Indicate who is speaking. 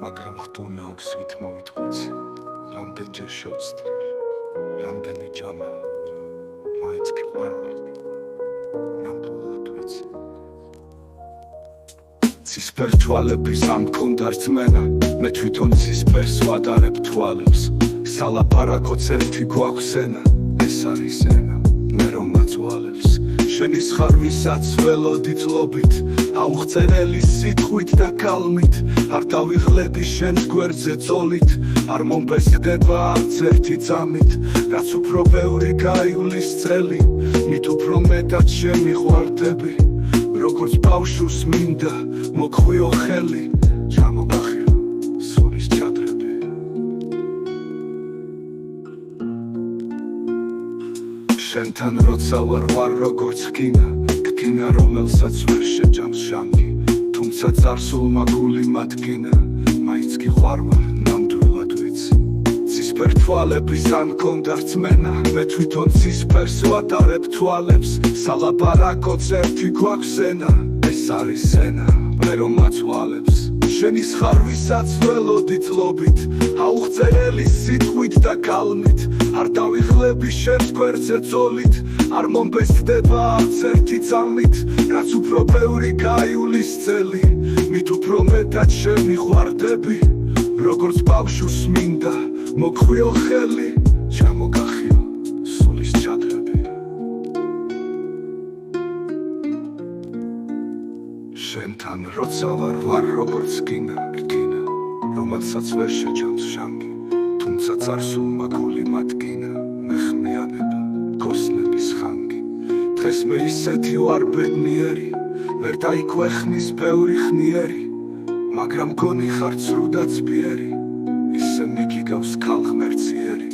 Speaker 1: მაგრამ ხტუნაობს ვით მოვიტყვიცი რამდენჯერ შევწდი რამდენი ჯამა მაინც გიყვარდა ნამდვილად ვიცი ცისფერ თვალების ამ მქონდა რწმენა მე თვითონ ცისფერს ვადარებ თვალებს სალაპარაკოც ერთი გვაქვს ენა ეს არის ენა მე რომ მაწვალებს შენი სხარვისაც ველოდი წლობით აუღწერელი სიტყვით და კალმით არ დავიღლები შენს გვერდზე წოლით არ მომბესდება არც ერთი წამით რაც უფრო ბევრი გაივლის წელი მით უფრო მეტად შემიყვარდები როგორც ბავშვს მინდა მოქვიო ხელი ჩამოგახიო სულის ჩადრები შენთან როცა ვარ როგორც გკინა რომელსაც ვერ შეჯამს ჟანგი თუმცა წარსულმა გული მადგინა მაინც გიყვარვარ ნამდვილად ვიცი ცისფერ თვალების ან მქონდა რწმენა მე თვითონ ცისფერს ვატარებ თვალებს სალაპარაკოც ერთი გვაქვს ენა ეს არის ენა მე რომ მაწვალებს შენი სხარვისაც ველოდი წლობით აუღწერელი სიტყვით და კალმით არ დავიღლები შენს გვერდზე წოლით არ მომბესდება არც ერთი წამით რაც უფრო ბევრი გაივლის წელი მით უფრო მეტად შემიყვარდები როგორც ბავშვს მინდა მოქვიო ხელი ჩამოგახიო სულის ჩადრები შენთან როცა ვარ როგორც გკინა რომელსაც ვერ შეჯამს ჟანგი თუმცა წარსულმა გული მადგინა მეხმიანება გოსნების ხანგი დღეს მე ისეთი ვარ ბედნიერი ვერ დაიქვეხნის ბევრი ხნიერი მაგრამ გონი ხარ ცრუ და ცბიერი ისე მიგიგავს ქალღმერთიერი